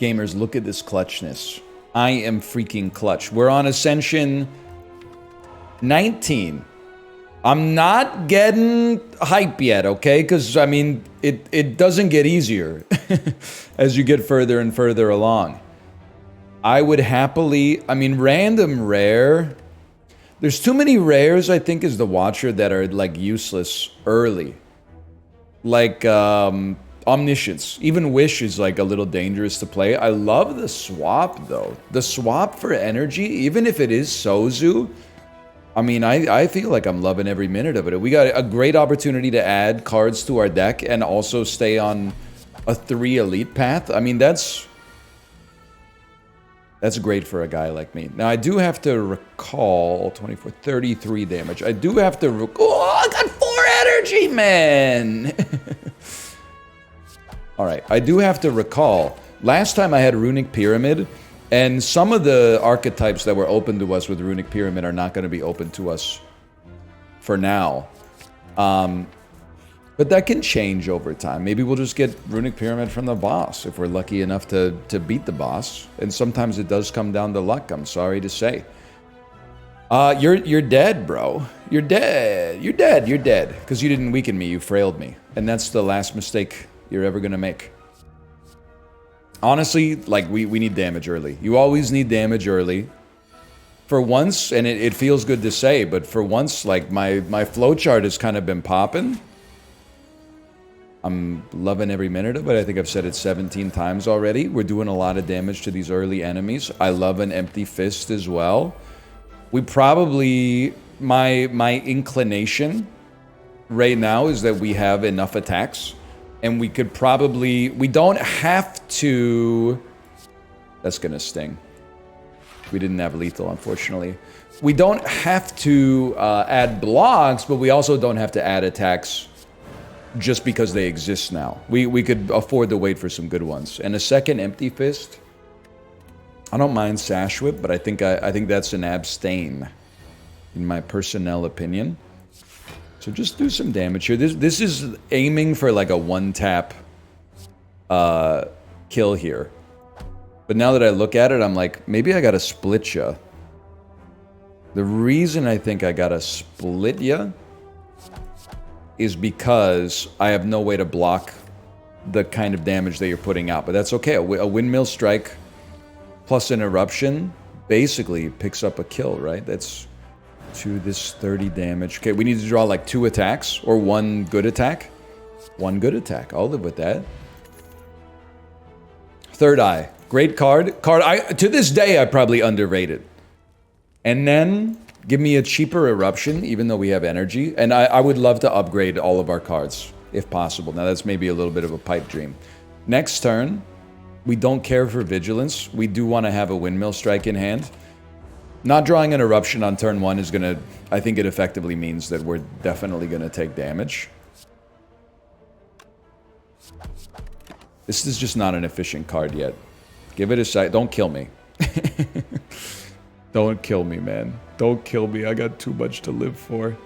Gamers, look at this clutchness. I am freaking clutch. We're on Ascension 19. I'm not getting hype yet, okay? Because, I mean, it doesn't get easier as you get further and further along. I would happily... I mean, random rare... There's too many rares, I think, as the Watcher that are, like, useless early. Like, Omniscience. Even Wish is, like, a little dangerous to play. I love the swap, though. The swap for energy, even if it is Sozu... I mean, I feel like I'm loving every minute of it. We got a great opportunity to add cards to our deck and also stay on a 3 elite path. I mean, that's great for a guy like me. Now, I do have to recall 24, 33 damage. I do have to... Oh, I got 4 energy, man! All right, I do have to recall. Last time I had Runic Pyramid... And some of the archetypes that were open to us with Runic Pyramid are not going to be open to us for now. But that can change over time. Maybe we'll just get Runic Pyramid from the boss if we're lucky enough to beat the boss. And sometimes it does come down to luck, I'm sorry to say. You're dead, bro. You're dead. You're dead. You're dead. Because you didn't weaken me, you frailed me. And that's the last mistake you're ever going to make. Honestly, like, we need damage early. You always need damage early. For once, and it feels good to say, but for once, like, my flowchart has kind of been popping. I'm loving every minute of it. I think I've said it 17 times already. We're doing a lot of damage to these early enemies. I love an Empty Fist as well. We probably... My inclination right now is that we have enough attacks. And we could probably... We don't have to... That's gonna sting. We didn't have lethal, unfortunately. We don't have to add blocks, but we also don't have to add attacks just because they exist now. We could afford to wait for some good ones. And a second Empty Fist... I don't mind Sash Whip, but I think that's an abstain, in my personnel opinion. So just do some damage here. This is aiming for like a one-tap kill here. But now that I look at it, I'm like, maybe I gotta split ya. The reason I think I gotta split ya is because I have no way to block the kind of damage that you're putting out. But that's okay. A Windmill Strike plus an Eruption basically picks up a kill, right? That's... to this 30 damage. Okay, we need to draw like 2 attacks or 1 good attack. 1 good attack. I'll live with that. Third Eye. Great card. To this day, I probably underrated. And then give me a cheaper Eruption, even though we have energy. And I would love to upgrade all of our cards, if possible. Now, that's maybe a little bit of a pipe dream. Next turn, we don't care for Vigilance. We do want to have a Windmill Strike in hand. Not drawing an Eruption on turn 1 is gonna... I think it effectively means that we're definitely gonna take damage. This is just not an efficient card yet. Give it a sec. Don't kill me. Don't kill me, man. Don't kill me. I got too much to live for.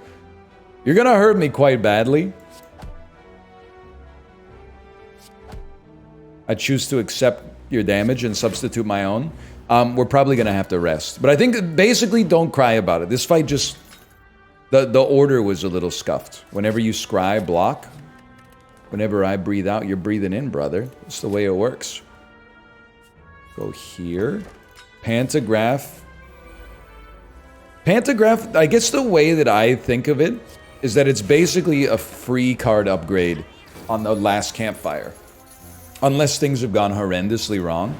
You're gonna hurt me quite badly. I choose to accept your damage and substitute my own. We're probably going to have to rest. But I think, basically, don't cry about it. This fight just... The order was a little scuffed. Whenever you scry, block. Whenever I breathe out, you're breathing in, brother. That's the way it works. Go here. Pantograph. Pantograph, I guess the way that I think of it is that it's basically a free card upgrade on the last campfire. Unless things have gone horrendously wrong.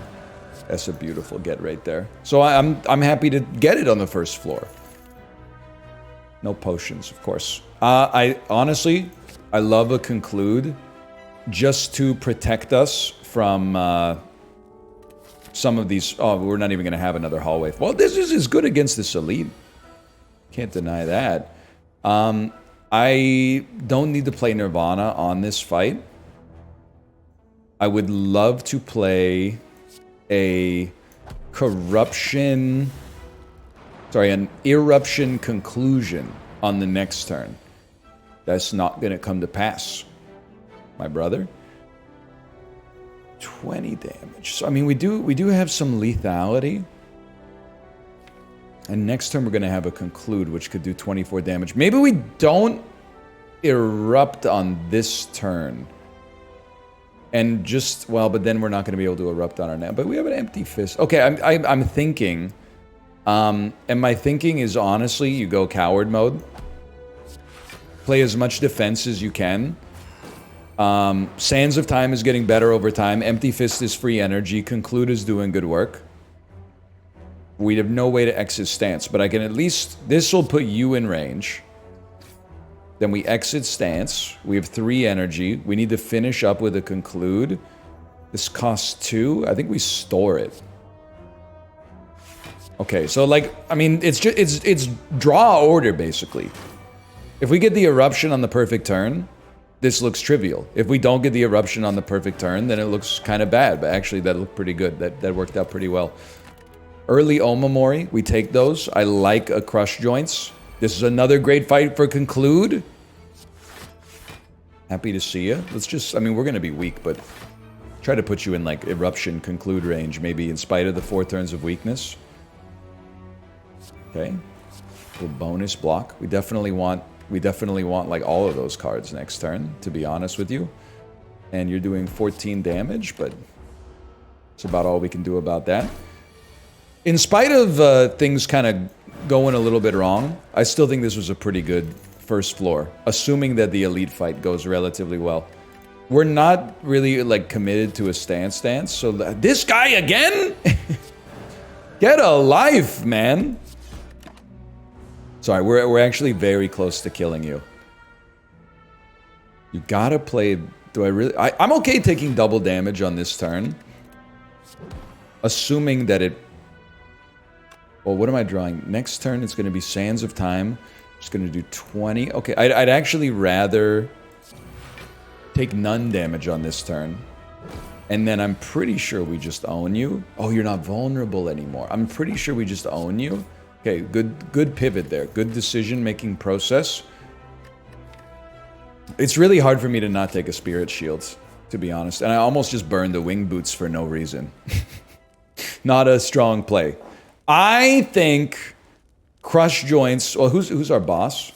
That's a beautiful get right there. So I'm happy to get it on the first floor. No potions, of course. I honestly love a Conclude just to protect us from some of these... Oh, we're not even going to have another hallway. Well, this is as good against this elite. Can't deny that. I don't need to play Nirvana on this fight. I would love to play... a corruption... Sorry, an Eruption Conclusion on the next turn. That's not going to come to pass, my brother. 20 damage. So, I mean, we do have some lethality. And next turn we're going to have a conclude, which could do 24 damage. Maybe we don't erupt on this turn. And just, well, but then we're not going to be able to erupt on our net. But we have an empty fist. Okay, I'm thinking. And my thinking is, honestly, you go coward mode. Play as much defense as you can. Sands of Time is getting better over time. Empty Fist is free energy. Conclude is doing good work. We have no way to exit stance, but I can at least... This will put you in range. Then we exit stance. We have 3 energy. We need to finish up with a conclude. This costs 2. I think we store it. Okay, so like, I mean, it's just it's draw order basically. If we get the eruption on the perfect turn, this looks trivial. If we don't get the eruption on the perfect turn, then it looks kind of bad. But actually, that looked pretty good. That worked out pretty well. Early Omamori, we take those. I like a Crush Joints. This is another great fight for Conclude. Happy to see you. Let's just, I mean, we're going to be weak, but try to put you in like Eruption Conclude range, maybe in spite of the 4 turns of weakness. Okay. A bonus block. We definitely want like all of those cards next turn, to be honest with you. And you're doing 14 damage, but it's about all we can do about that. In spite of things kind of going a little bit wrong, I still think this was a pretty good first floor, assuming that the elite fight goes relatively well. We're not really like committed to a stance, so this guy again? Get a life, man. Sorry, we're actually very close to killing you. You gotta play... Do I really... I'm okay taking double damage on this turn. Assuming that it... Well, what am I drawing? Next turn, it's going to be Sands of Time. It's going to do 20. Okay, I'd actually rather take none damage on this turn. And then I'm pretty sure we just own you. Oh, you're not vulnerable anymore. I'm pretty sure we just own you. Okay, good pivot there. Good decision-making process. It's really hard for me to not take a Spirit Shield, to be honest. And I almost just burned the Wing Boots for no reason. Not a strong play. I think Crush Joints... Well, who's our boss?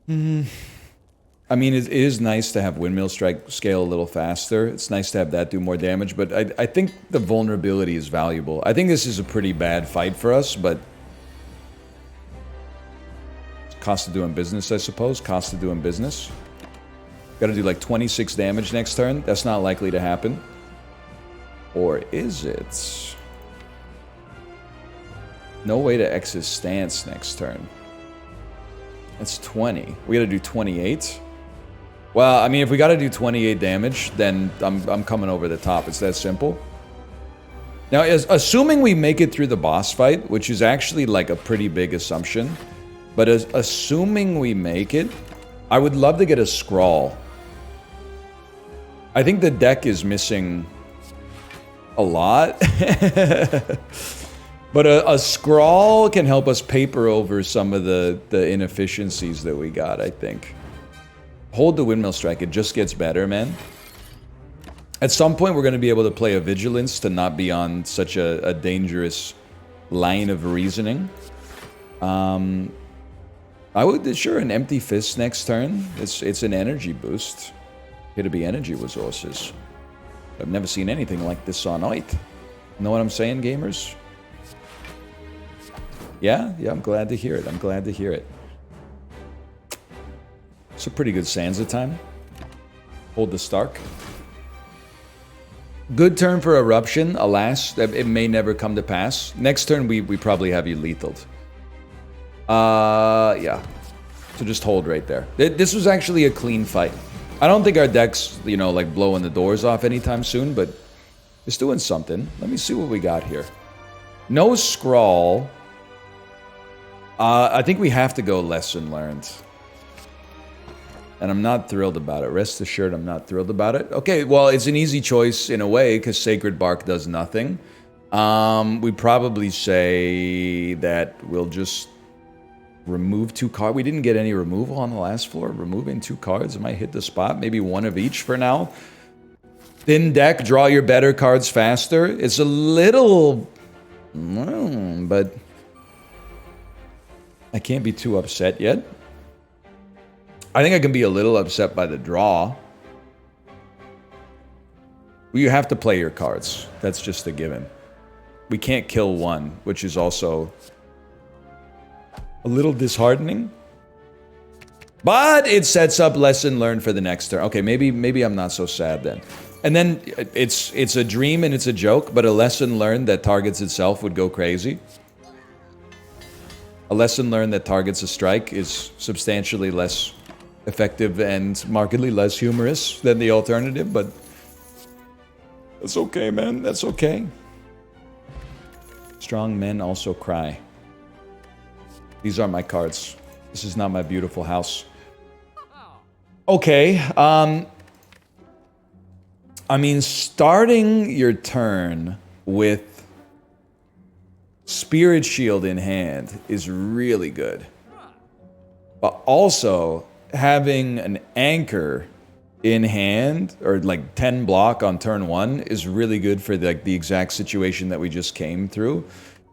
I mean, it is nice to have Windmill Strike scale a little faster. It's nice to have that do more damage, but I think the vulnerability is valuable. I think this is a pretty bad fight for us, but... Cost of doing business, I suppose. Cost of doing business. Gotta do like 26 damage next turn. That's not likely to happen. Or is it? No way to exit stance next turn. That's 20. We gotta do 28. Well, I mean, if we gotta do 28 damage, then I'm coming over the top. It's that simple. Now, assuming we make it through the boss fight, which is actually like a pretty big assumption, but assuming we make it, I would love to get a Scrawl. I think the deck is missing a lot. But a Scrawl can help us paper over some of the inefficiencies that we got, I think. Hold the Windmill Strike. It just gets better, man. At some point, we're going to be able to play a Vigilance to not be on such a dangerous line of reasoning. I would... Sure, an Empty Fist next turn. It's an energy boost. It'll be energy resources. I've never seen anything like this on Oit. Know what I'm saying, gamers? Yeah, I'm glad to hear it. I'm glad to hear it. It's a pretty good Sands of Time. Hold the Stark. Good turn for Eruption. Alas, it may never come to pass. Next turn, we probably have you lethaled. Yeah. So just hold right there. This was actually a clean fight. I don't think our deck's, you know, like blowing the doors off anytime soon, but it's doing something. Let me see what we got here. No Scrawl. I think we have to go Lesson Learned. And I'm not thrilled about it. Rest assured, I'm not thrilled about it. Okay, well, it's an easy choice in a way, because Sacred Bark does nothing. We probably say that we'll just Remove 2 cards. We didn't get any removal on the last floor. Removing 2 cards. It might hit the spot. Maybe 1 of each for now. Thin deck. Draw your better cards faster. It's a little... but... I can't be too upset yet. I think I can be a little upset by the draw. Well, you have to play your cards. That's just a given. We can't kill 1, which is also... a little disheartening, but it sets up lesson learned for the next turn. Okay, maybe I'm not so sad then. And then it's a dream and it's a joke, but a lesson learned that targets itself would go crazy. A lesson learned that targets a strike is substantially less effective and markedly less humorous than the alternative, but that's okay, man. That's okay. Strong men also cry. These are my cards. This is not my beautiful house. Okay, I mean, starting your turn with Spirit Shield in hand is really good. But also, having an anchor in hand, or like 10 block on turn 1, is really good for like the exact situation that we just came through.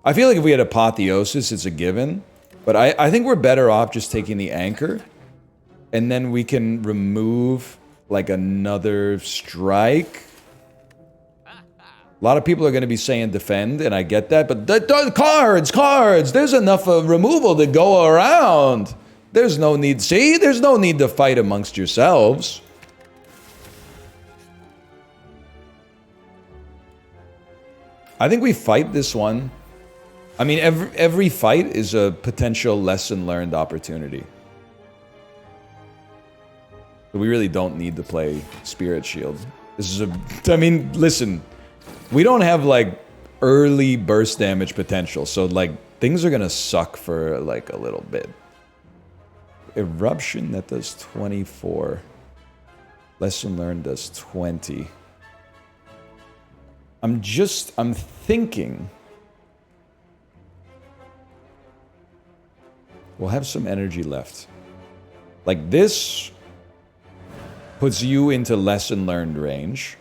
I feel like if we had Apotheosis, it's a given. But I think we're better off just taking the anchor, and then we can remove, like, another strike. A lot of people are going to be saying defend, and I get that, but cards! There's enough removal to go around. There's no need, see? There's no need to fight amongst yourselves. I think we fight this one. I mean, every fight is a potential lesson learned opportunity. But we really don't need to play Spirit Shield. This is I mean, listen, we don't have, like, early burst damage potential, so, like, things are gonna suck for, like, a little bit. Eruption, that does 24. Lesson learned does 20. I'm thinking... we'll have some energy left. Like, this puts you into lesson learned range.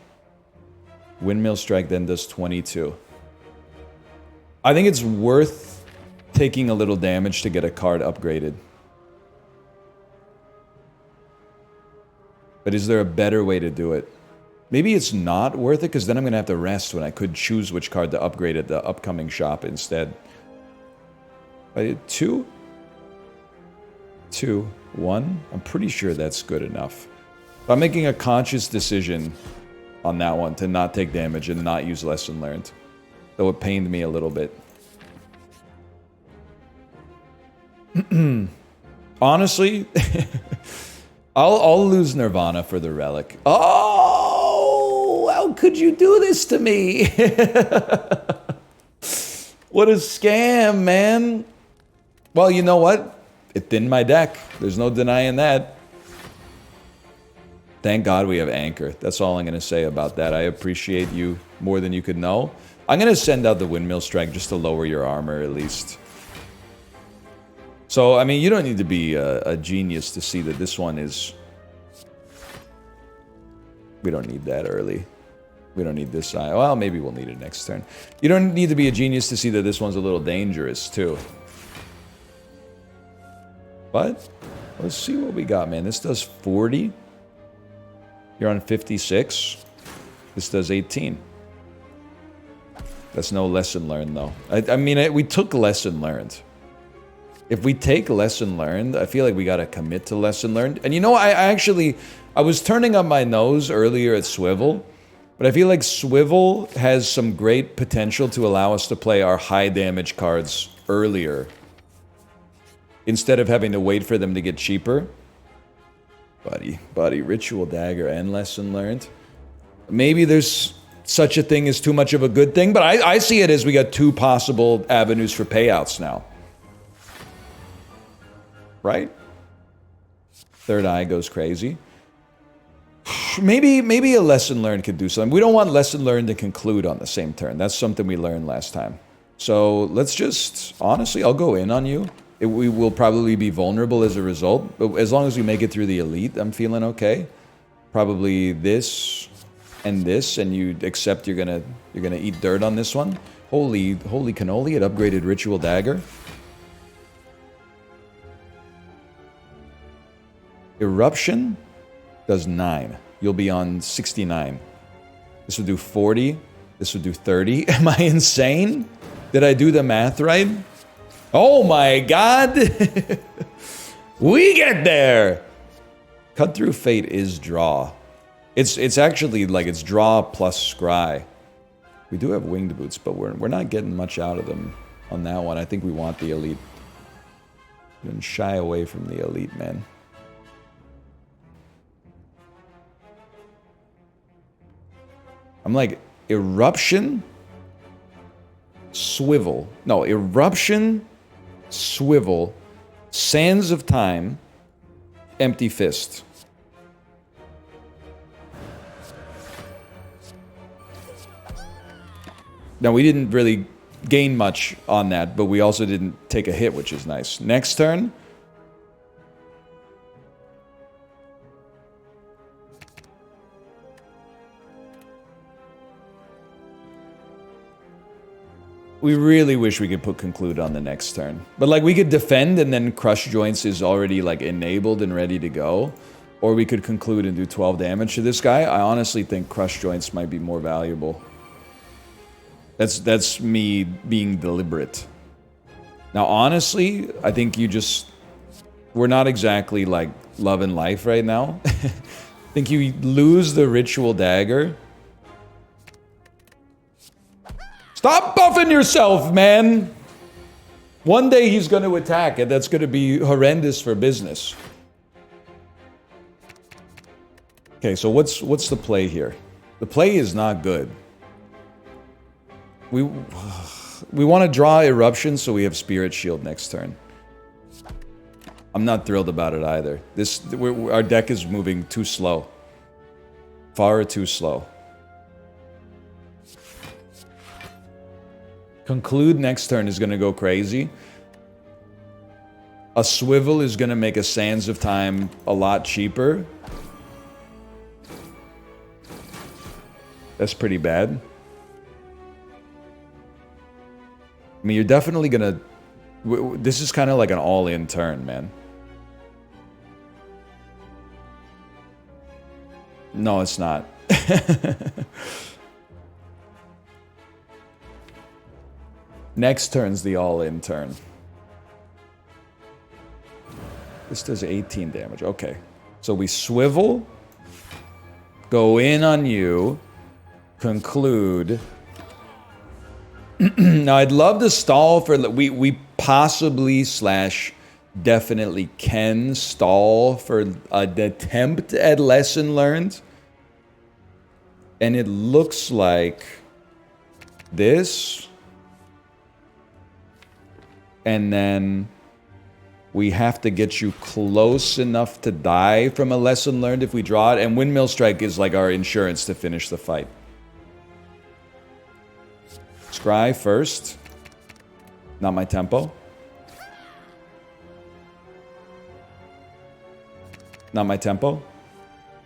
Windmill Strike then does 22. I think it's worth taking a little damage to get a card upgraded. But is there a better way to do it? Maybe it's not worth it, because then I'm going to have to rest when I could choose which card to upgrade at the upcoming shop instead. I did 2? 2, 1. I'm pretty sure that's good enough. But I'm making a conscious decision on that one to not take damage and not use lesson learned. Though it pained me a little bit. Honestly, I'll lose Nirvana for the Relic. Oh, how could you do this to me? What a scam, man. Well, you know what? It thinned my deck. There's no denying that. Thank God we have Anchor. That's all I'm going to say about that. I appreciate you more than you could know. I'm going to send out the Windmill Strike just to lower your armor at least. So, I mean, you don't need to be a genius to see that this one is... we don't need that early. We don't need this side. Well, maybe we'll need it next turn. You don't need to be a genius to see that this one's a little dangerous, too. But, let's see what we got, man. This does 40. You're on 56. This does 18. That's no lesson learned, though. I mean, we took lesson learned. If we take lesson learned, I feel like we gotta commit to lesson learned. And you know, I was turning up my nose earlier at Swivel, but I feel like Swivel has some great potential to allow us to play our high damage cards earlier, instead of having to wait for them to get cheaper. Buddy, Ritual Dagger and lesson learned. Maybe there's such a thing as too much of a good thing, but I see it as we got 2 possible avenues for payouts now. Right? Third Eye goes crazy. Maybe a lesson learned could do something. We don't want lesson learned to conclude on the same turn. That's something we learned last time. So let's just, honestly, I'll go in on you. we will probably be vulnerable as a result, but as long as we make it through the elite, I'm feeling okay. Probably this, and you accept you're gonna eat dirt on this one. Holy cannoli! It upgraded Ritual Dagger. Eruption does 9. You'll be on 69. This would do 40. This would do 30. Am I insane? Did I do the math right? Oh my god! We get there! Cut Through Fate is draw. It's actually like it's draw plus scry. We do have winged boots, but we're not getting much out of them on that one. I think we want the elite. We can shy away from the elite, man. I'm like, eruption, swivel. No, eruption, swivel, sands of time, empty fist. Now, we didn't really gain much on that, but we also didn't take a hit, which is nice. Next turn. We really wish we could put Conclude on the next turn. But, like, we could defend and then Crush Joints is already, like, enabled and ready to go. Or we could Conclude and do 12 damage to this guy. I honestly think Crush Joints might be more valuable. That's me being deliberate. Now, honestly, I think you just... We're not exactly, like, loving life right now. I think you lose the Ritual Dagger. Stop buffing yourself, man! One day he's going to attack, and that's going to be horrendous for business. Okay, so what's the play here? The play is not good. We want to draw Eruption, so we have Spirit Shield next turn. I'm not thrilled about it either. Our deck is moving too slow. Far too slow. Conclude next turn is going to go crazy. A Swivel is going to make a Sands of Time a lot cheaper. That's pretty bad. I mean, you're definitely going to... This is kind of like an all-in turn, man. No, it's not. Next turn's the all-in turn. This does 18 damage. Okay. So we swivel, go in on you, conclude. Now, I'd love to stall for... We possibly / definitely can stall for an attempt at Lesson Learned. And it looks like this... And then we have to get you close enough to die from a Lesson Learned if we draw it. And Windmill Strike is like our insurance to finish the fight. Scry first. Not my tempo. Not my tempo.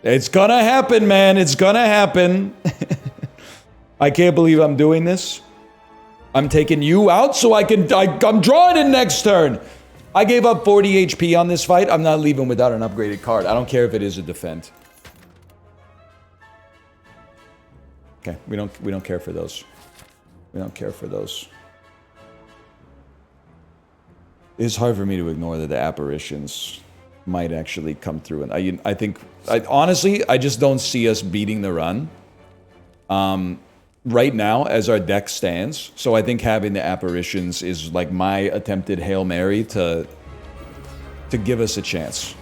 It's gonna happen, man. It's gonna happen. I can't believe I'm doing this. I'm taking you out so I'm drawing it next turn. I gave up 40 HP on this fight. I'm not leaving without an upgraded card. I don't care if it is a defend. Okay, we don't care for those. We don't care for those. It's hard for me to ignore that the apparitions might actually come through, and I think honestly, I just don't see us beating the run. Right now, as our deck stands, so I think having the apparitions is like my attempted Hail Mary to give us a chance.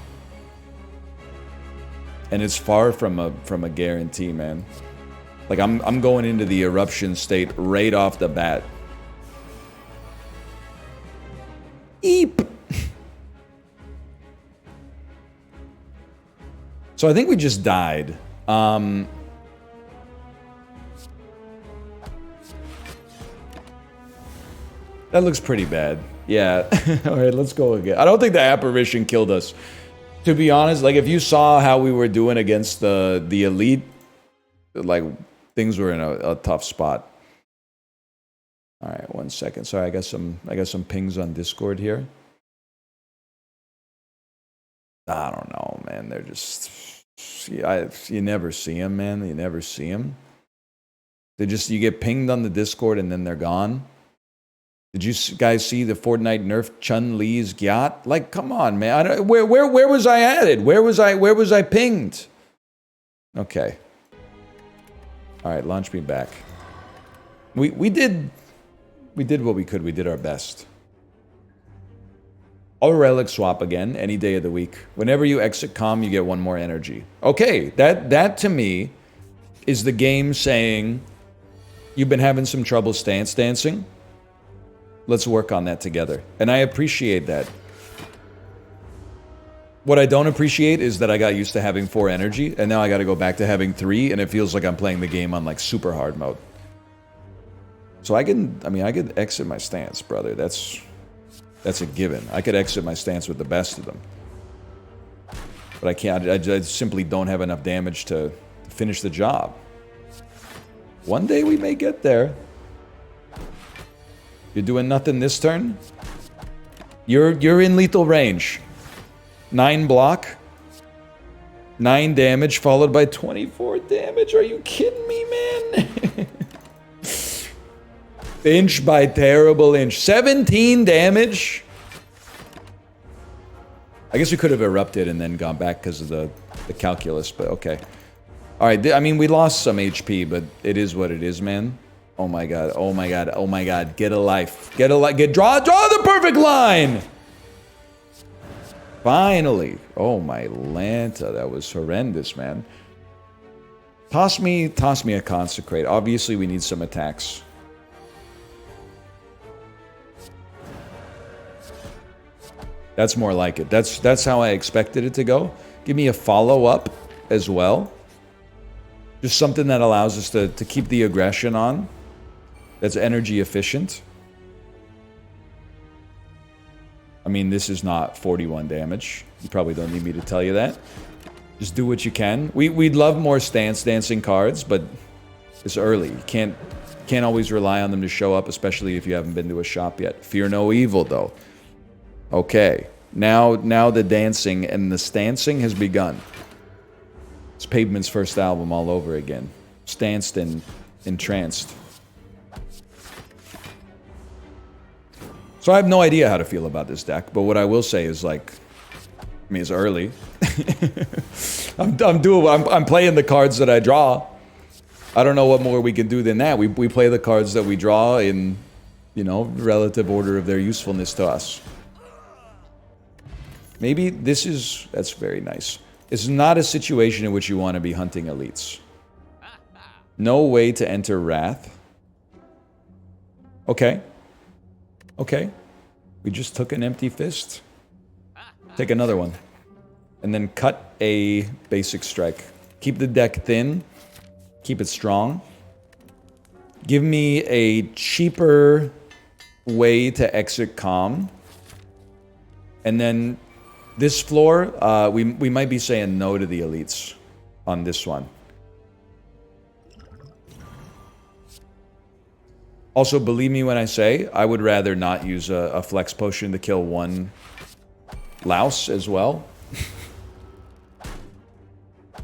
And it's far from a guarantee, man. Like I'm going into the eruption state right off the bat. Eep. So I think we just died. That looks pretty bad. Yeah. Alright, let's go again. I don't think the Apparition killed us. To be honest, like, if you saw how we were doing against the Elite, like, things were in a tough spot. Alright, 1 second. Sorry, I got some pings on Discord here. I don't know, man. They're just... you never see them, man. You never see them. You get pinged on the Discord and then they're gone. Did you guys see the Fortnite nerf Chun-Li's Gyat? Like, come on, man. Where was I added? Where was I pinged? Okay. All right, launch me back. We did what we could. We did our best. I'll Relic swap again any day of the week. Whenever you exit comm, you get 1 more energy. Okay, that to me is the game saying you've been having some trouble stance dancing. Let's work on that together. And I appreciate that. What I don't appreciate is that I got used to having 4 energy, and now I got to go back to having 3, and it feels like I'm playing the game on like super hard mode. So I could exit my stance, brother. That's a given. I could exit my stance with the best of them. But I can't. I simply don't have enough damage to finish the job. One day we may get there. You're doing nothing this turn? You're in lethal range. 9 block. 9 damage followed by 24 damage. Are you kidding me, man? Inch by terrible inch. 17 damage? I guess we could have erupted and then gone back because of the calculus, but okay. Alright, I mean, we lost some HP, but it is what it is, man. Oh my god, oh my god, oh my god. Get a life. Get a life. Draw the perfect line! Finally. Oh my Lanta, that was horrendous, man. Toss me a Consecrate. Obviously, we need some attacks. That's more like it. That's how I expected it to go. Give me a follow-up as well. Just something that allows us to keep the aggression on. That's energy efficient. I mean, this is not 41 damage. You probably don't need me to tell you that. Just do what you can. We'd love more stance dancing cards, but it's early. You can't always rely on them to show up, especially if you haven't been to a shop yet. Fear no evil, though. Okay, now the dancing and the stancing has begun. It's Pavement's first album all over again. Stanced and entranced. So I have no idea how to feel about this deck, but what I will say is, like, I mean, it's early. I'm playing the cards that I draw. I don't know what more we can do than that. We play the cards that we draw in, you know, relative order of their usefulness to us. Maybe this is... That's very nice. It's not a situation in which you want to be hunting elites. No way to enter Wrath. Okay. Okay. We just took an empty fist. Take another one. And then cut a basic strike. Keep the deck thin. Keep it strong. Give me a cheaper way to exit calm. And then... This floor, we might be saying no to the elites on this one. Also, believe me when I say, I would rather not use a flex potion to kill 1 louse as well.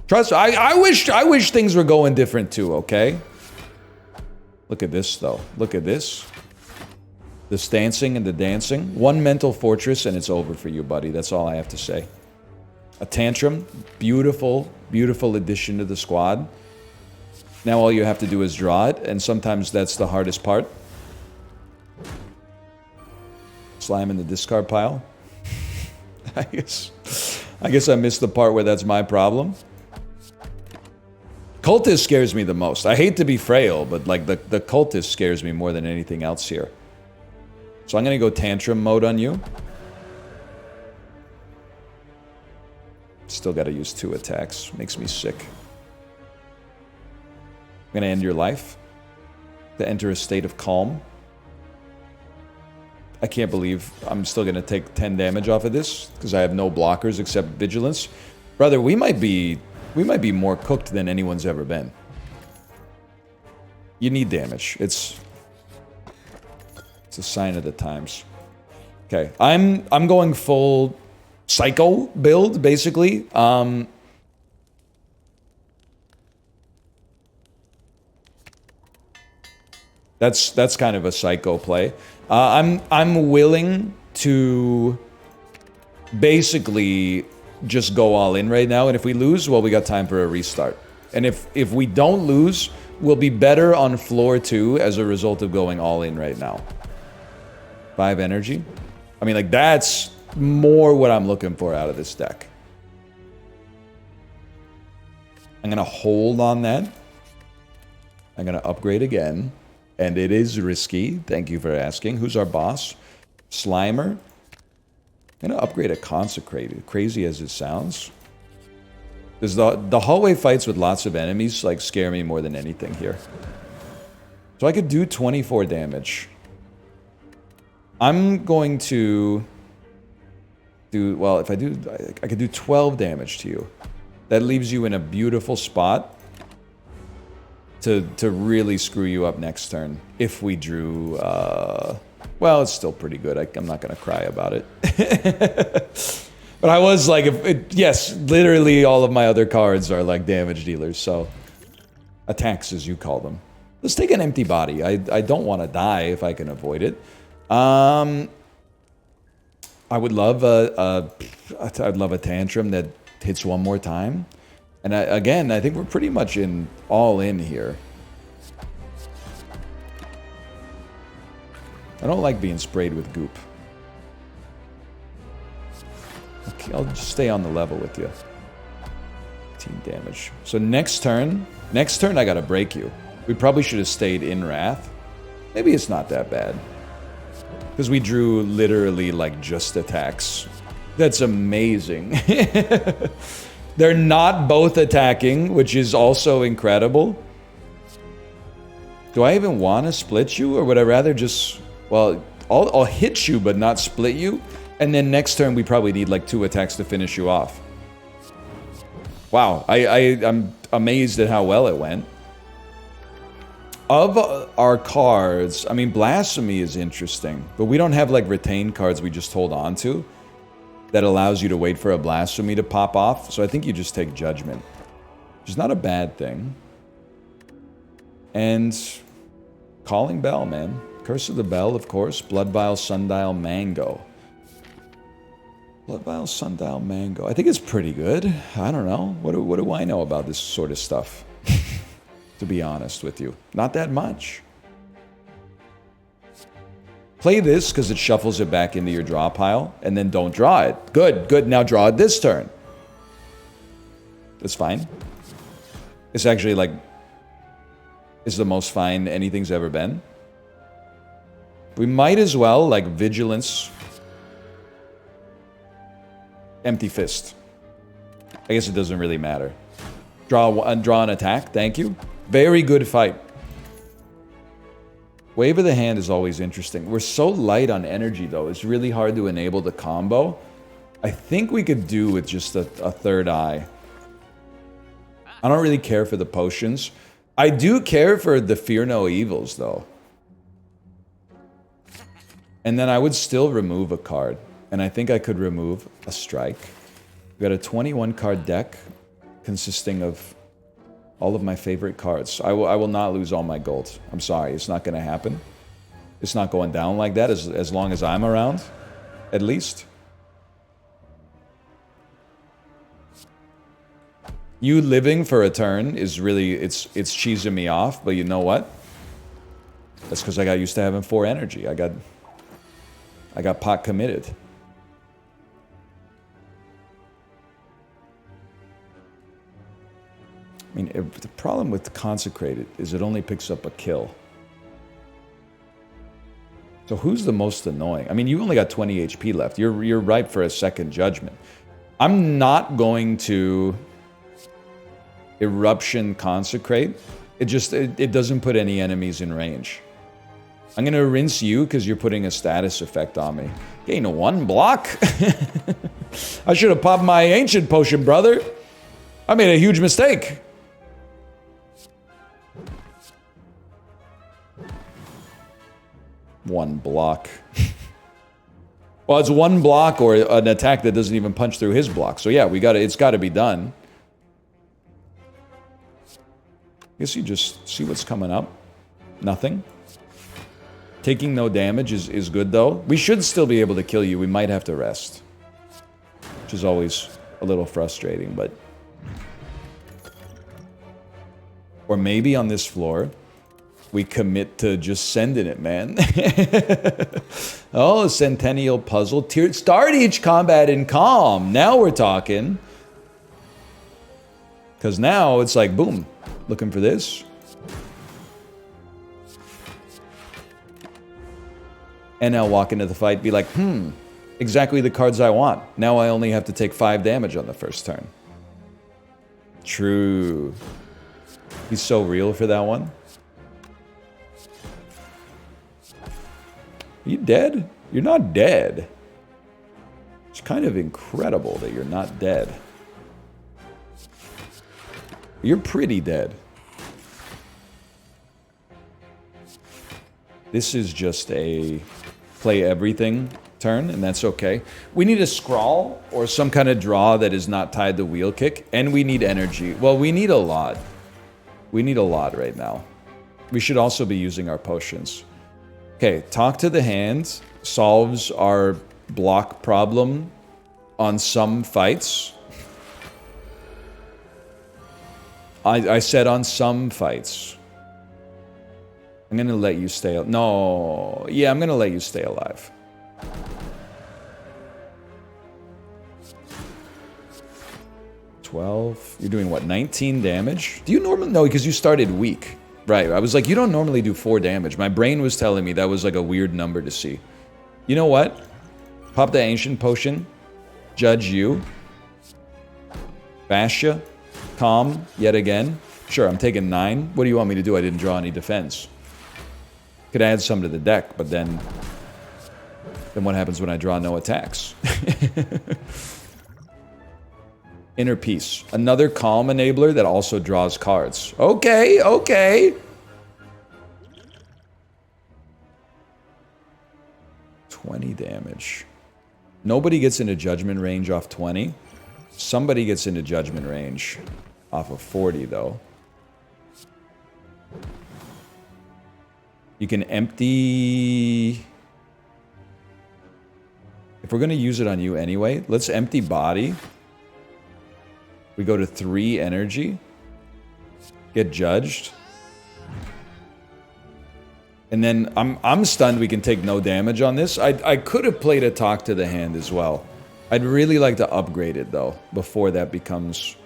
Trust, I wish things were going different too, okay? Look at this, though. Look at this. The stancing and the dancing. 1 mental fortress and it's over for you, buddy. That's all I have to say. A tantrum. Beautiful, beautiful addition to the squad. Now all you have to do is draw it, and sometimes that's the hardest part. Slime in the discard pile. I guess I missed the part where that's my problem. Cultist scares me the most. I hate to be frail, but like the cultist scares me more than anything else here. So I'm going to go tantrum mode on you. Still got to use 2 attacks. Makes me sick. I'm going to end your life. To enter a state of calm. I can't believe I'm still going to take 10 damage off of this because I have no blockers except Vigilance. Brother, we might be more cooked than anyone's ever been. You need damage. It's a sign of the times. Okay, I'm going full psycho build basically. That's kind of a psycho play. I'm willing to basically just go all in right now, and if we lose, well, we got time for a restart. And if we don't lose, we'll be better on floor 2 as a result of going all in right now. 5 energy. I mean, like, that's more what I'm looking for out of this deck. I'm gonna hold on that. I'm gonna upgrade again. And it is risky. Thank you for asking. Who's our boss? Slimer. I'm gonna upgrade a Consecrated. Crazy as it sounds. Because the hallway fights with lots of enemies like scare me more than anything here. So I could do 24 damage. I'm going to do, well, if I do, I could do 12 damage to you. That leaves you in a beautiful spot to really screw you up next turn. If we drew, well, it's still pretty good. I'm not going to cry about it. But I was like, yes, literally all of my other cards are like damage dealers, so attacks as you call them. Let's take an empty body. I don't want to die if I can avoid it. I would love I'd love a tantrum that hits one more time. And again, I think we're pretty much all in here. I don't like being sprayed with goop. Okay, I'll just stay on the level with you. 18 damage. So next turn I gotta break you. We probably should have stayed in Wrath. Maybe it's not that bad. Because we drew literally like just attacks. That's amazing. They're not both attacking, which is also incredible. Do I even want to split you, or would I rather just... Well, I'll hit you, but not split you. And then next turn, we probably need like 2 attacks to finish you off. Wow, I'm amazed at how well it went. Of our cards, I mean, Blasphemy is interesting. But we don't have like retained cards we just hold on to that allows you to wait for a Blasphemy to pop off. So I think you just take Judgment, which is not a bad thing. And Calling Bell, man. Curse of the Bell, of course. Blood Vial, Sundial, Mango. Blood Vial, Sundial, Mango. I think it's pretty good. I don't know. What do I know about this sort of stuff? To be honest with you. Not that much. Play this because it shuffles it back into your draw pile, and then don't draw it. Good, good. Now draw it this turn. That's fine. It's actually like... It's the most fine anything's ever been. We might as well, like, Vigilance. Empty Fist. I guess it doesn't really matter. Draw an attack, thank you. Very good fight. Wave of the Hand is always interesting. We're so light on energy, though. It's really hard to enable the combo. I think we could do with just a third eye. I don't really care for the potions. I do care for the Fear No Evils, though. And then I would still remove a card. And I think I could remove a Strike. We got a 21-card deck consisting of all of my favorite cards. I will not lose all my gold. I'm sorry, it's not going to happen. It's not going down like that as long as I'm around, at least. You living for a turn is really, it's cheesing me off, but you know what? That's because I got used to having 4 energy. I got pot committed. I mean, the problem with Consecrated is it only picks up a kill. So who's the most annoying? I mean, you only got 20 HP left. You're ripe for a second Judgment. I'm not going to Eruption Consecrate. It doesn't put any enemies in range. I'm gonna rinse you because you're putting a status effect on me. Gain 1 block? I should have popped my ancient potion, brother. I made a huge mistake. One block. Well, it's 1 block or an attack that doesn't even punch through his block. So yeah, it's gotta be done. I guess you just see what's coming up. Nothing. Taking no damage is good, though. We should still be able to kill you. We might have to rest. Which is always a little frustrating, but... Or maybe on this floor, we commit to just sending it, man. Oh, Centennial Puzzle. Start each combat in calm. Now we're talking. Because now it's like, boom. Looking for this. And now walk into the fight, be like, exactly the cards I want. Now I only have to take 5 damage on the first turn. True. He's so real for that one. Are you dead? You're not dead. It's kind of incredible that you're not dead. You're pretty dead. This is just a play everything turn, and that's okay. We need a scrawl or some kind of draw that is not tied to wheel kick, and we need energy. Well, we need a lot. We need a lot right now. We should also be using our potions. Okay, talk to the hand solves our block problem on some fights. I said on some fights. I'm gonna let you stay alive. No, yeah, I'm gonna let you stay alive. You're doing what, 19 damage? Do you normally... No, because you started weak. Right, I was like, you don't normally do 4 damage. My brain was telling me that was like a weird number to see. You know what? Pop the Ancient Potion. Judge you. Bastia. Calm, yet again. Sure, I'm taking 9. What do you want me to do? I didn't draw any defense. Could add some to the deck, but then what happens when I draw no attacks? Inner Peace. Another calm enabler that also draws cards. Okay, okay. 20 damage. Nobody gets into judgment range off 20. Somebody gets into judgment range off of 40, though. You can empty... If we're going to use it on you anyway, let's empty body. We go to 3 energy. Get judged. And then I'm stunned we can take no damage on this. I could have played a talk to the hand as well. I'd really like to upgrade it, though, before that becomes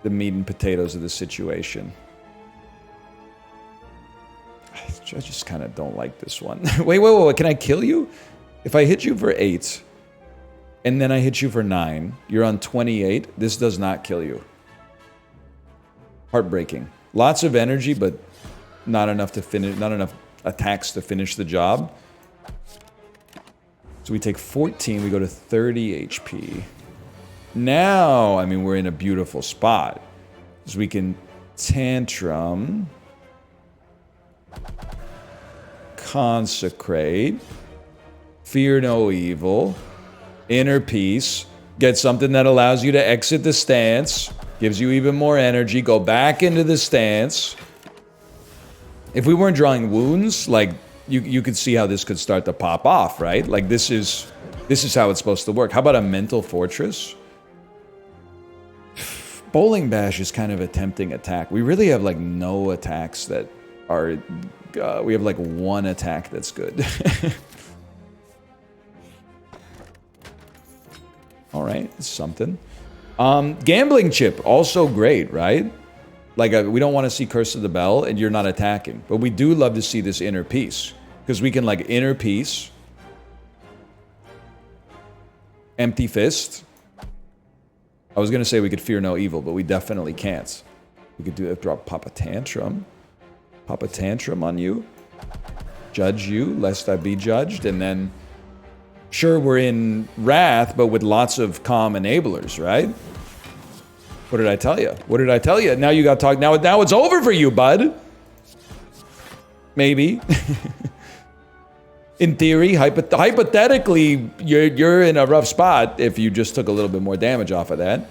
the meat and potatoes of the situation. I just kind of don't like this one. Wait, can I kill you? If I hit you for 8, and then I hit you for 9, you're on 28, this does not kill you. Heartbreaking. Lots of energy, but not enough to finish, not enough attacks to finish the job. So we take 14, we go to 30 HP. Now, I mean, we're in a beautiful spot. So we can Tantrum. Consecrate. Fear no evil. Inner Peace. Get something that allows you to exit the stance. Gives you even more energy. Go back into the stance. If we weren't drawing wounds, like, you could see how this could start to pop off, right? Like, this is how it's supposed to work. How about a Mental Fortress? Bowling Bash is kind of a tempting attack. We really have, like, no attacks that are... we have, like, 1 attack that's good. Alright, something. Gambling Chip, also great, right? Like, we don't want to see Curse of the Bell, and you're not attacking. But we do love to see this Inner Peace. Because we can, like, Inner Peace. Empty Fist. I was going to say we could Fear no evil, but we definitely can't. We could do it, pop a Tantrum. Pop a Tantrum on you. judge you, lest I be judged. And then, sure, we're in Wrath, but with lots of calm enablers, right? What did I tell you? What did I tell you? Now you got talk. Now it's over for you, bud. Maybe. In theory, hypothetically, you're in a rough spot if you just took a little bit more damage off of that.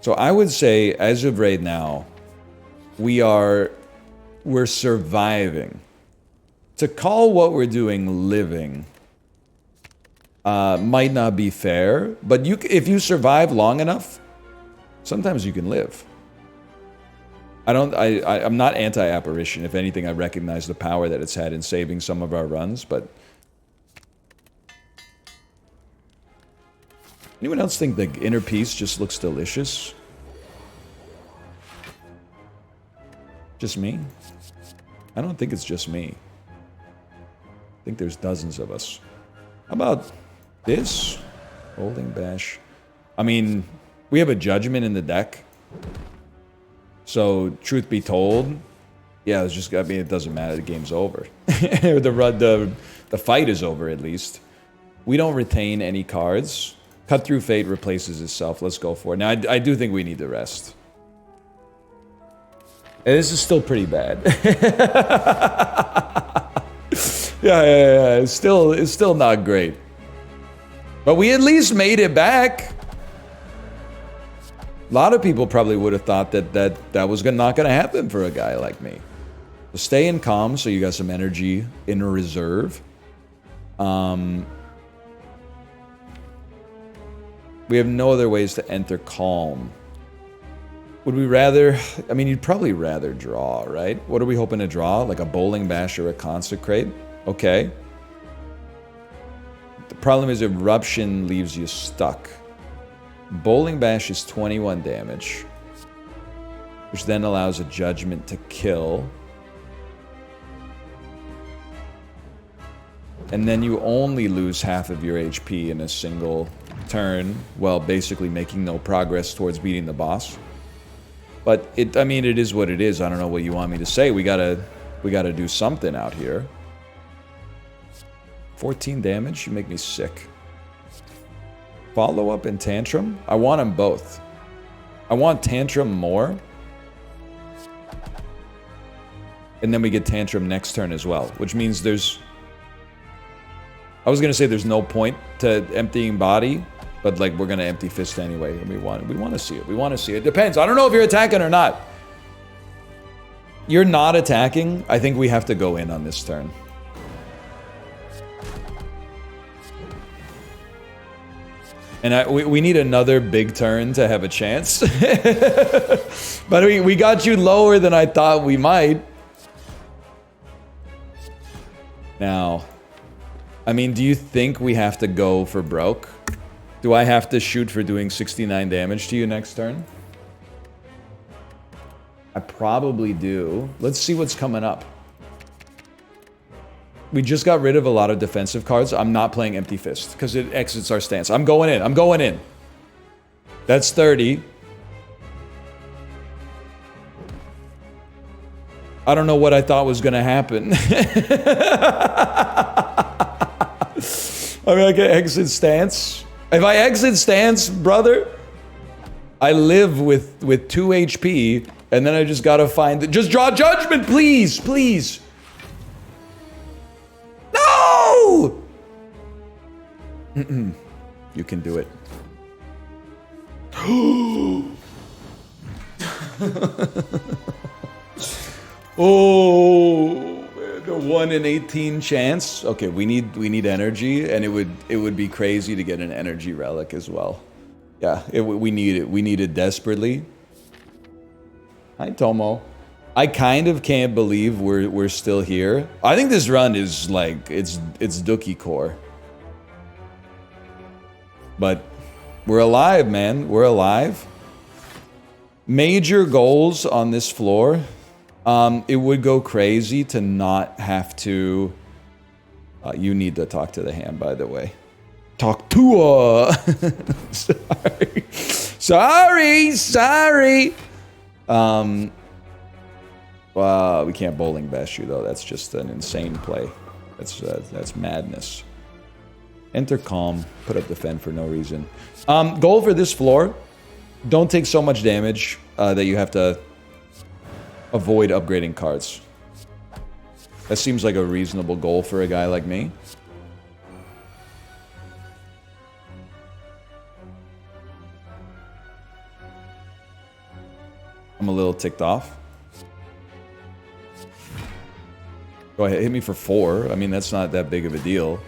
So I would say, as of right now, we're surviving. To call what we're doing living might not be fair, but if you survive long enough, sometimes you can live. I'm not anti-Apparition. If anything, I recognize the power that it's had in saving some of our runs, but... Anyone else think the inner piece just looks delicious? Just me? I don't think it's just me. I think there's dozens of us. How about this? Holding Bash. I mean, we have a Judgment in the deck. So, truth be told, yeah, it's just, I mean, it doesn't matter. The game's over. the fight is over, at least. We don't retain any cards. Cut Through Fate replaces itself. Let's go for it. Now, I do think we need to rest. And this is still pretty bad. Yeah. It's still not great. But we at least made it back. A lot of people probably would have thought that was not going to happen for a guy like me. So stay in calm so you got some energy in reserve. We have no other ways to enter calm. Would we rather... I mean, you'd probably rather draw, right? What are we hoping to draw? Like a Bowling Bash or a Consecrate? Okay. The problem is Eruption leaves you stuck. Bowling Bash is 21 damage, which then allows a Judgment to kill. And then you only lose half of your HP in a single turn, while basically making no progress towards beating the boss. But I mean, it is what it is. I don't know what you want me to say. We gotta do something out here. 14 damage? You make me sick. Follow-up and Tantrum? I want them both. I want Tantrum more. And then we get Tantrum next turn as well, which means there's... I was gonna say there's no point to emptying body, but like we're gonna empty fist anyway, and we want to see it. We want to see it. Depends. I don't know if you're attacking or not. You're not attacking. I think we have to go in on this turn. And we need another big turn to have a chance. But we got you lower than I thought we might. Now, I mean, do you think we have to go for broke? Do I have to shoot for doing 69 damage to you next turn? I probably do. Let's see what's coming up. We just got rid of a lot of defensive cards. I'm not playing Empty Fist because it exits our stance. I'm going in. I'm going in. That's 30. I don't know what I thought was going to happen. I mean, I can exit stance. If I exit stance, brother, I live with 2 HP, and then I just gotta find... Just draw Judgment, please! Please! No! You can do it. Oh... The 1 in 18 chance. Okay, we need energy, and it would be crazy to get an energy relic as well. Yeah, we need it. We need it desperately. Hi, Tomo. I kind of can't believe we're still here. I think this run is like it's Dookie core. But we're alive, man. We're alive. Major goals on this floor. It would go crazy to not have to... you need to talk to the hand, by the way. Talk to her! Sorry. Sorry! We can't bowling bash you though. That's just an insane play. That's madness. Enter calm. Put up defend for no reason. Goal for this floor. Don't take so much damage that you have to avoid upgrading cards. That seems like a reasonable goal for a guy like me. I'm a little ticked off. Go ahead, hit me for 4. I mean, that's not that big of a deal.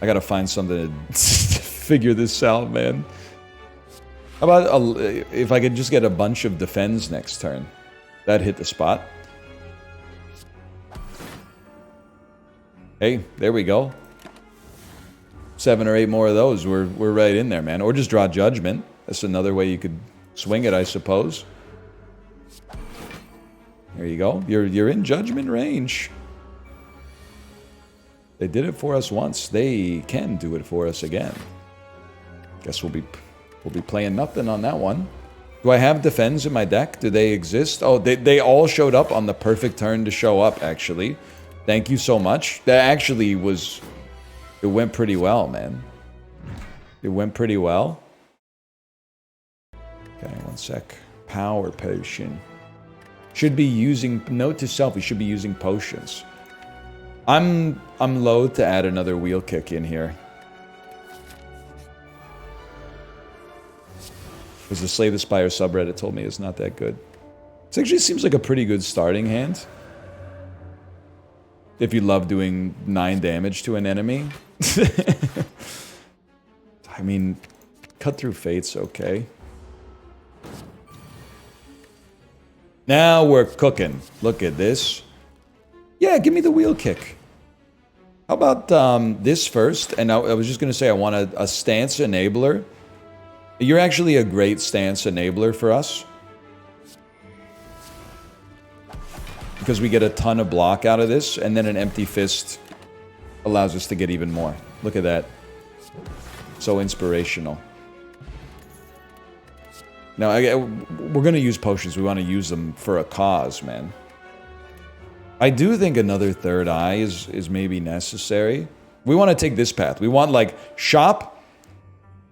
I gotta find something to figure this out, man. How about if I could just get a bunch of defends next turn? That'd hit the spot. Hey, there we go. 7 or 8 more of those. We're right in there, man. Or just draw Judgment. That's another way you could swing it, I suppose. There you go. You're in Judgment range. They did it for us once. They can do it for us again. Guess we'll be playing nothing on that one. Do I have defends in my deck? Do they exist? Oh, they all showed up on the perfect turn to show up, actually. Thank you so much. That actually was... It went pretty well, man. It went pretty well. Okay, one sec. Power potion. Should be using... Note to self, we should be using potions. I'm loath to add another wheel kick in here. Because the Slay the Spire subreddit told me it's not that good. It actually seems like a pretty good starting hand. If you love doing 9 damage to an enemy. I mean, Cut Through Fate's okay. Now we're cooking. Look at this. Yeah, give me the wheel kick. How about this first? And I was just going to say I want a stance enabler. You're actually a great stance enabler for us. Because we get a ton of block out of this, and then an Empty Fist allows us to get even more. Look at that. So inspirational. Now, we're going to use potions. We want to use them for a cause, man. I do think another third eye is maybe necessary. We want to take this path. We want, like, shop,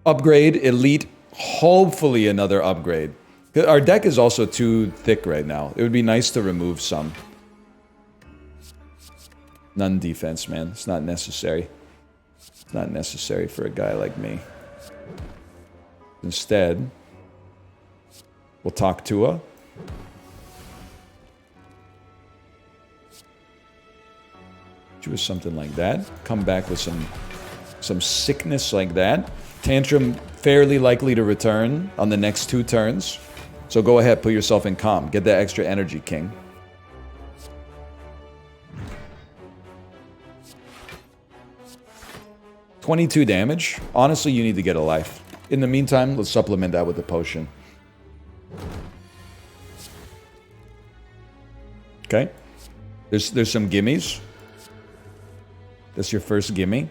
upgrade, elite, hopefully another upgrade. Our deck is also too thick right now. It would be nice to remove some. None defense, man. It's not necessary. It's not necessary for a guy like me. Instead, we'll talk Tua. Do something like that. Come back with some sickness like that. Tantrum fairly likely to return on the next 2 turns. So go ahead, put yourself in calm. Get that extra energy, King. $22 damage. Honestly, you need to get a life. In the meantime, let's supplement that with the potion. Okay. There's some gimmies. That's your first gimme.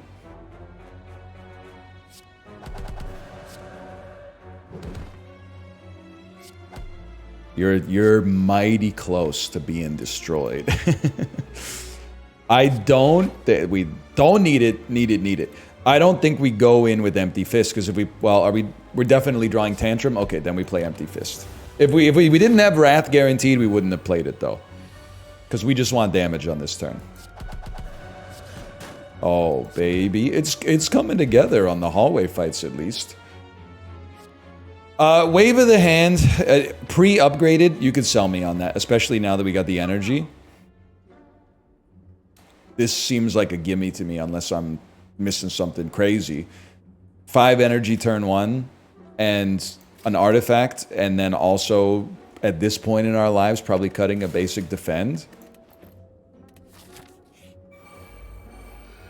You're mighty close to being destroyed. We don't need it. I don't think we go in with Empty Fist, because if we're definitely drawing Tantrum. Okay, then we play Empty Fist. If we didn't have Wrath guaranteed, we wouldn't have played it though. Because we just want damage on this turn. Oh, baby. It's coming together on the hallway fights, at least. Wave of the Hand, pre-upgraded, you could sell me on that, especially now that we got the energy. This seems like a gimme to me, unless I'm missing something crazy. 5 energy turn 1, and an artifact, and then also, at this point in our lives, probably cutting a basic defend.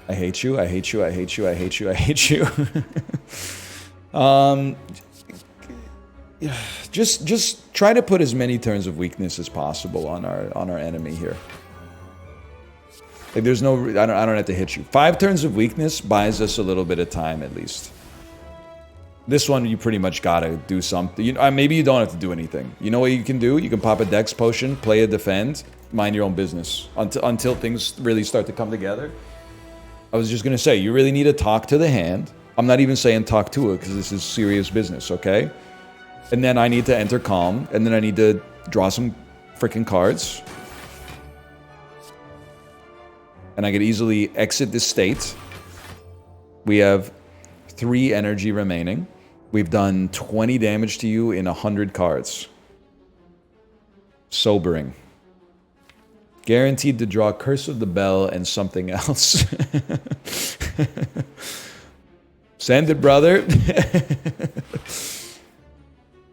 I hate you, I hate you, I hate you, I hate you, I hate you. Just try to put as many turns of weakness as possible on our enemy here. Like, there's no... I don't have to hit you. 5 turns of weakness buys us a little bit of time, at least. This one, you pretty much gotta do something. Maybe you don't have to do anything. You know what you can do? You can pop a Dex potion, play a defend, mind your own business until things really start to come together. I was just gonna say, you really need to talk to the hand. I'm not even saying talk to it, because this is serious business, okay? And then I need to enter calm, and then I need to draw some freaking cards. And I could easily exit this state. We have 3 energy remaining. We've done 20 damage to you in 100 cards. Sobering. Guaranteed to draw Curse of the Bell and something else. Send it, brother.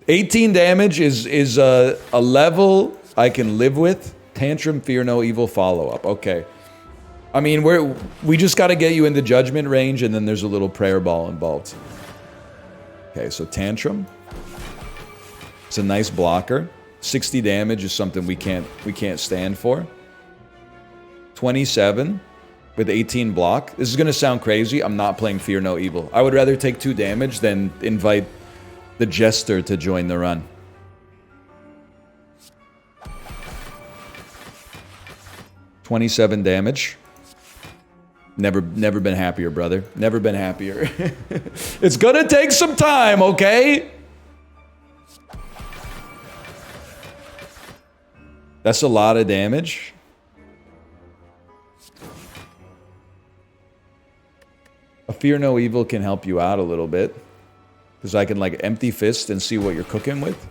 18 damage is a level I can live with. Tantrum, Fear No Evil, follow-up. Okay. I mean, we just got to get you into judgment range, and then there's a little prayer ball involved. Okay, so Tantrum. It's a nice blocker. 60 damage is something we can't stand for. 27 with 18 block. This is going to sound crazy. I'm not playing Fear No Evil. I would rather take 2 damage than invite the Jester to join the run. $27 damage. Never been happier, brother. Never been happier. It's gonna take some time, okay? That's a lot of damage. A Fear No Evil can help you out a little bit. Because I can, like, empty fist and see what you're cooking with.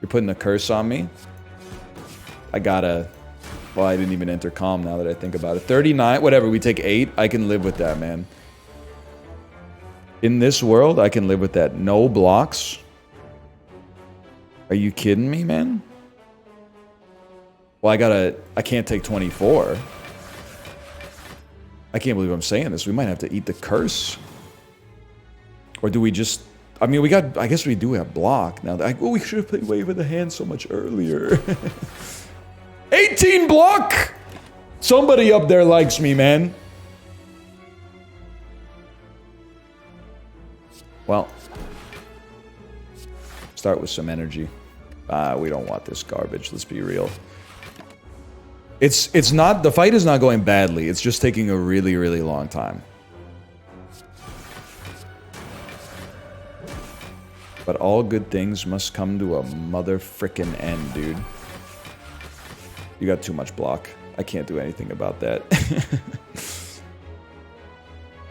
You're putting a curse on me. I gotta... Well, I didn't even enter calm now that I think about it. 39, whatever, we take 8. I can live with that, man. In this world, I can live with that. No blocks. Are you kidding me, man? Well, I can't take 24. I can't believe I'm saying this. We might have to eat the curse. Or do we just... I mean, I guess we do have block. Now, we should have played Wave of the Hand so much earlier. 18 block! Somebody up there likes me, man. Well. Start with some energy. We don't want this garbage, let's be real. It's not... The fight is not going badly. It's just taking a really, really long time. But all good things must come to a mother-frickin' end, dude. You got too much block. I can't do anything about that.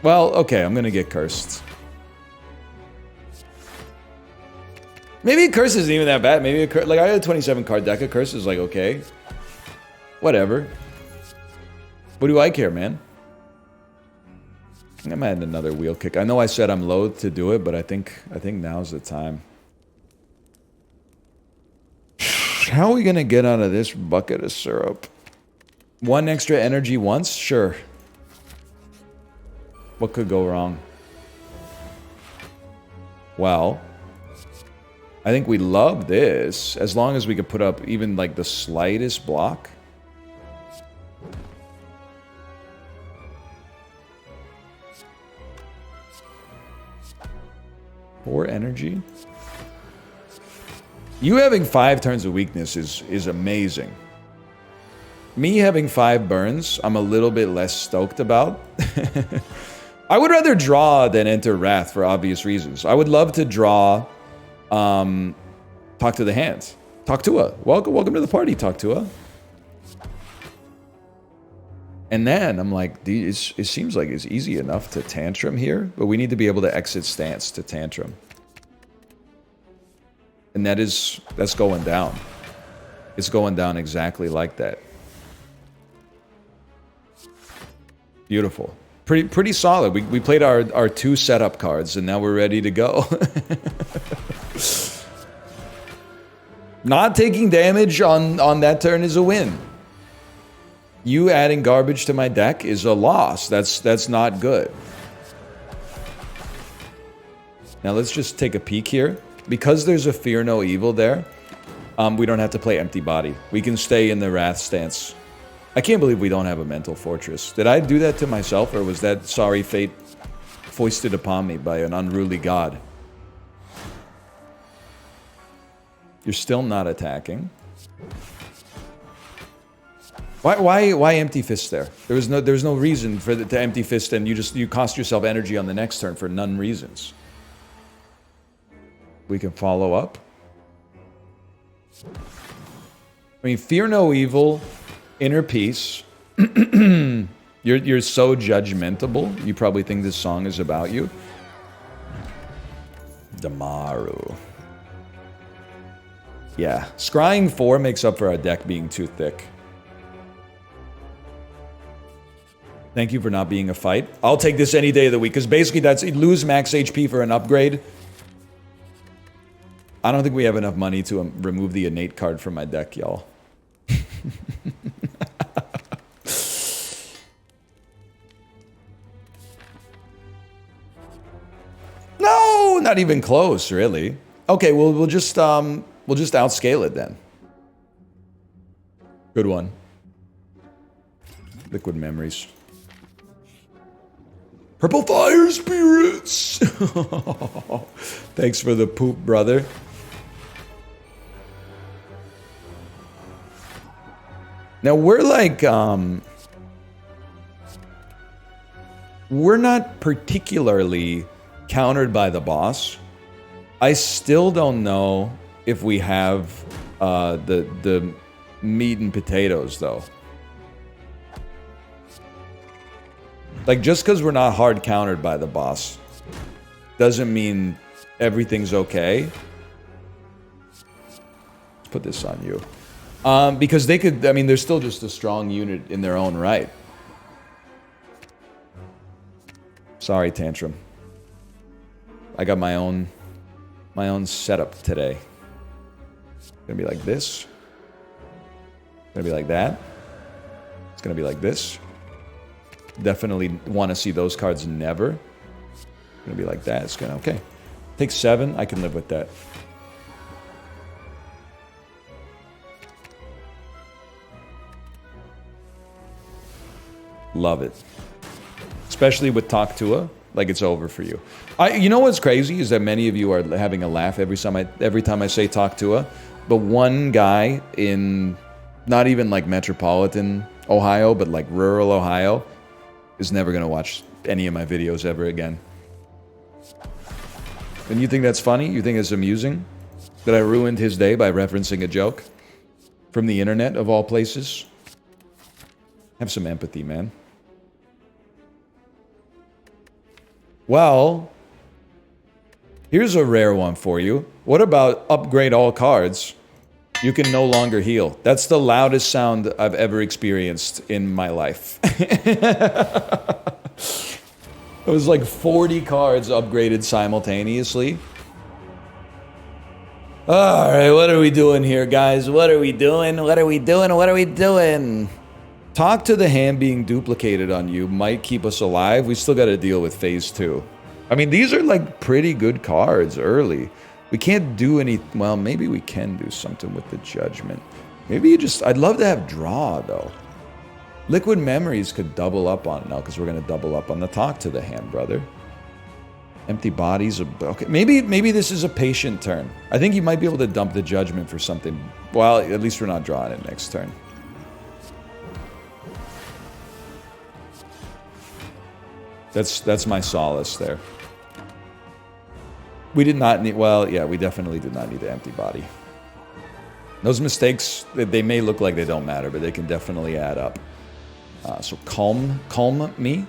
Well, okay, I'm gonna get cursed. Maybe a curse isn't even that bad. Maybe a curse... Like, I had a 27 card deck. A curse is like, okay. Whatever. What do I care, man? I'm adding another wheel kick. I know I said I'm loath to do it, but I think now's the time. How are we gonna get out of this bucket of syrup? 1 extra energy once? Sure. What could go wrong? Well, I think we love this, as long as we could put up even like the slightest block. Or energy. You having 5 turns of weakness is amazing. Me having 5 burns, I'm a little bit less stoked about. I would rather draw than enter Wrath for obvious reasons. I would love to draw, talk to the hands. Talk to her. Welcome to the party, talk to her. And then I'm like, it seems like it's easy enough to tantrum here, but we need to be able to exit stance to tantrum. And that's going down. It's going down exactly like that. Beautiful. Pretty solid. We played our 2 setup cards, and now we're ready to go. Not taking damage on that turn is a win. You adding garbage to my deck is a loss. That's not good. Now let's just take a peek here. Because there's a Fear No Evil there, we don't have to play Empty Body. We can stay in the Wrath stance. I can't believe we don't have a Mental Fortress. Did I do that to myself, or was that sorry fate foisted upon me by an unruly god? You're still not attacking. Why empty fist there? There's no reason for to empty fist, and you cost yourself energy on the next turn for none reasons. We can follow up. I mean, fear no evil, inner peace. You're so judgmentable. You probably think this song is about you. Damaru. Yeah, scrying 4 makes up for our deck being too thick. Thank you for not being a fight. I'll take this any day of the week, because basically that's lose max HP for an upgrade. I don't think we have enough money to remove the innate card from my deck, y'all. No, not even close, really. Okay, well we'll just outscale it then. Good one. Liquid memories. Purple fire spirits. Thanks for the poop, brother. Now we're like, we're not particularly countered by the boss. I still don't know if we have the meat and potatoes though. Like, just because we're not hard countered by the boss doesn't mean everything's okay. Let's put this on you. Because they could, I mean, they're still just a strong unit in their own right. Sorry, Tantrum. I got my own setup today. It's gonna be like this. It's gonna be like that. It's gonna be like this. Definitely want to see those cards never. It's gonna be like that. It's gonna, okay. Take 7, I can live with that. Love it. Especially with Talk Tua, like it's over for you. You know what's crazy is that many of you are having a laugh every time I say Talk Tua, but one guy in not even like metropolitan Ohio, but like rural Ohio, is never gonna watch any of my videos ever again. And you think that's funny? You think it's amusing that I ruined his day by referencing a joke from the internet of all places? Have some empathy, man. Well, here's a rare one for you. What about upgrade all cards? You can no longer heal. That's the loudest sound I've ever experienced in my life. It was like 40 cards upgraded simultaneously. Alright, what are we doing here, guys? What are we doing? What are we doing? What are we doing? Talk to the hand being duplicated on you might keep us alive. We still got to deal with phase 2. I mean, these are like pretty good cards early. We can't do any... Well, maybe we can do something with the judgment. Maybe you just... I'd love to have draw, though. Liquid memories could double up on it now, because we're going to double up on the talk to the hand, brother. Empty bodies. Okay, maybe this is a patient turn. I think you might be able to dump the judgment for something. Well, at least we're not drawing it next turn. That's my solace there. We did not need... Well, yeah, we definitely did not need the empty body. Those mistakes, they may look like they don't matter, but they can definitely add up. So calm me.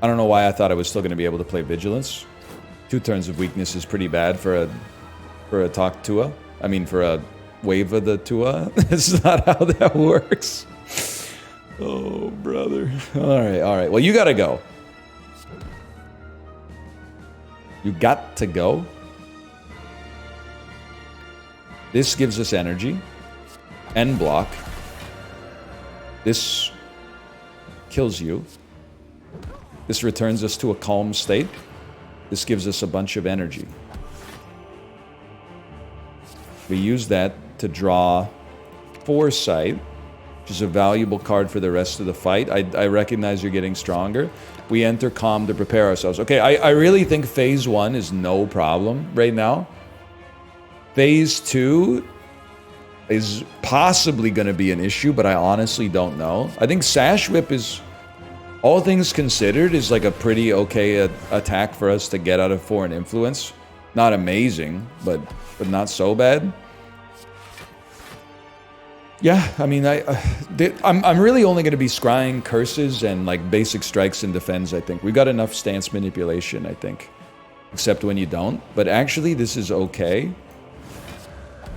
I don't know why I thought I was still going to be able to play Vigilance. 2 turns of weakness is pretty bad for a Talk Tua. I mean, for a Wave of the Tua. That's not how that works. Oh, brother. All right. Well, you gotta go. You got to go. This gives us energy. End block. This kills you. This returns us to a calm state. This gives us a bunch of energy. We use that to draw Foresight, which is a valuable card for the rest of the fight. I recognize you're getting stronger. We enter calm to prepare ourselves. Okay, I really think phase 1 is no problem right now. Phase 2 is possibly going to be an issue, but I honestly don't know. I think Sash Whip is, all things considered, is like a pretty okay attack for us to get out of foreign influence. Not amazing, but not so bad. Yeah, I mean, I'm really only going to be scrying curses and like basic strikes and defense, I think. We got enough stance manipulation, I think. Except when you don't. But actually, this is okay.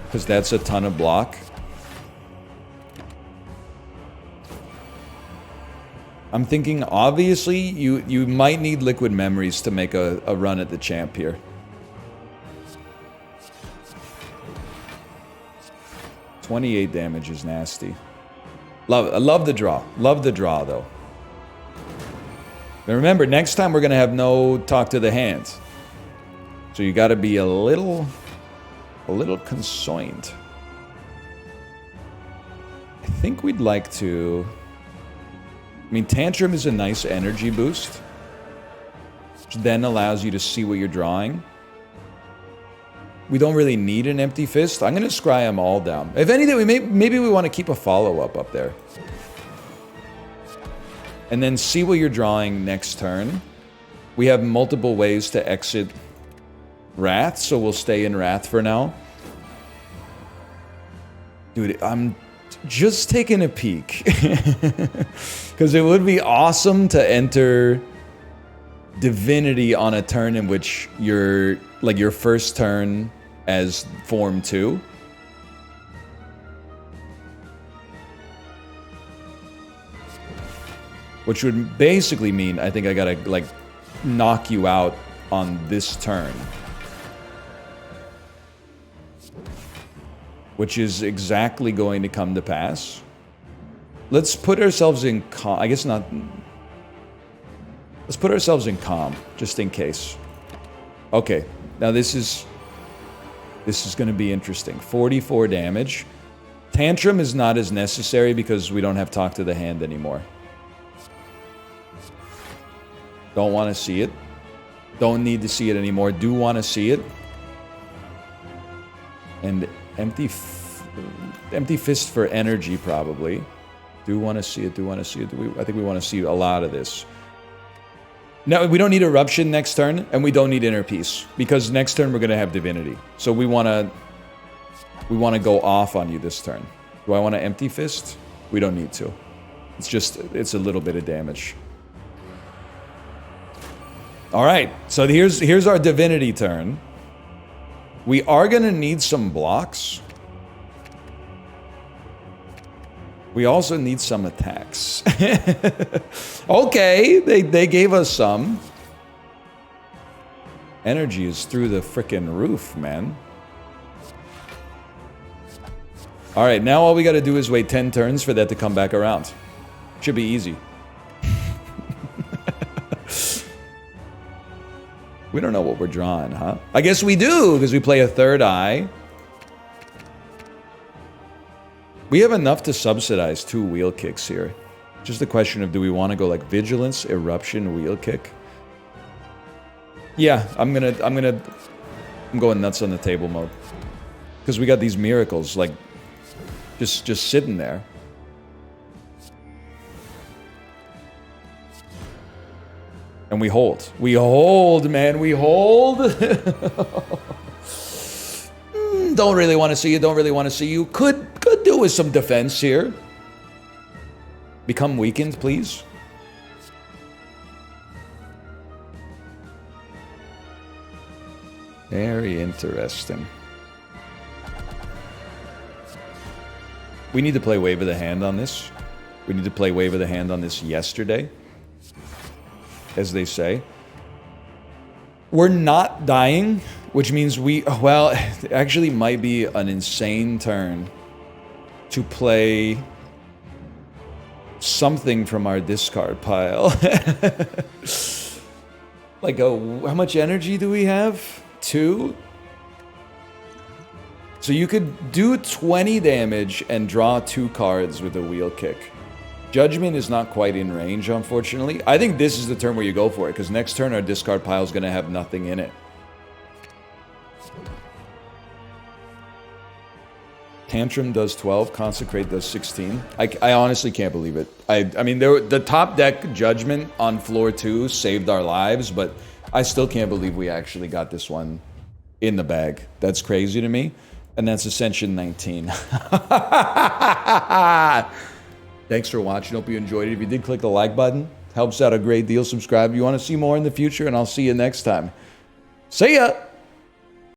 Because that's a ton of block. I'm thinking, obviously, you might need liquid memories to make a run at the champ here. $28 damage is nasty. I love the draw. Love the draw, though. And remember, next time we're going to have no talk to the hand. So you got to be a little concerned. I think we'd like to... I mean, Tantrum is a nice energy boost, which then allows you to see what you're drawing. We don't really need an Empty Fist. I'm going to scry them all down. If anything, maybe we want to keep a follow-up up there. And then see what you're drawing next turn. We have multiple ways to exit Wrath, so we'll stay in Wrath for now. Dude, I'm just taking a peek. Because it would be awesome to enter Divinity on a turn in which you're, like, your first turn as Form 2. Which would basically mean, I think I gotta, like, knock you out on this turn. Which is exactly going to come to pass. Let's put ourselves in calm. I guess not. Let's put ourselves in calm, just in case. Okay, now this is going to be interesting. 44 damage. Tantrum is not as necessary because we don't have talk to the hand anymore. Don't want to see it. Don't need to see it anymore. Do want to see it. And Empty Fist for energy, probably. Do want to see it. Do want to see it. I think we want to see a lot of this. No, we don't need Eruption next turn, and we don't need Inner Peace, because next turn we're going to have Divinity. So we want to go off on you this turn. Do I want to Empty Fist? We don't need to. It's a little bit of damage. All right, so here's our Divinity turn. We are going to need some blocks. We also need some attacks. Okay, they gave us some. Energy is through the frickin' roof, man. Alright, now all we gotta do is wait 10 turns for that to come back around. Should be easy. We don't know what we're drawing, huh? I guess we do, because we play a third eye. We have enough to subsidize 2 wheel kicks here. Just a question of, do we want to go like Vigilance, Eruption, wheel kick? Yeah, I'm going nuts on the table mode. Because we got these miracles, like, just sitting there. And we hold. We hold, man, we hold! Don't really want to see you, don't really want to see you. Could do with some defense here. Become weakened, please. Very interesting. We need to play Wave of the Hand on this. We need to play Wave of the Hand on this yesterday, as they say. We're not dying, which means well, it actually might be an insane turn to play something from our discard pile. Like, how much energy do we have? 2? So you could do 20 damage and draw 2 cards with a wheel kick. Judgment is not quite in range, unfortunately. I think this is the turn where you go for it, because next turn our discard pile is going to have nothing in it. Tantrum does 12, Consecrate does 16. I honestly can't believe it. I mean, the top deck Judgment on floor 2 saved our lives, but I still can't believe we actually got this one in the bag. That's crazy to me. And that's Ascension 19. Thanks for watching. Hope you enjoyed it. If you did, click the like button. Helps out a great deal. Subscribe if you want to see more in the future, and I'll see you next time. See ya!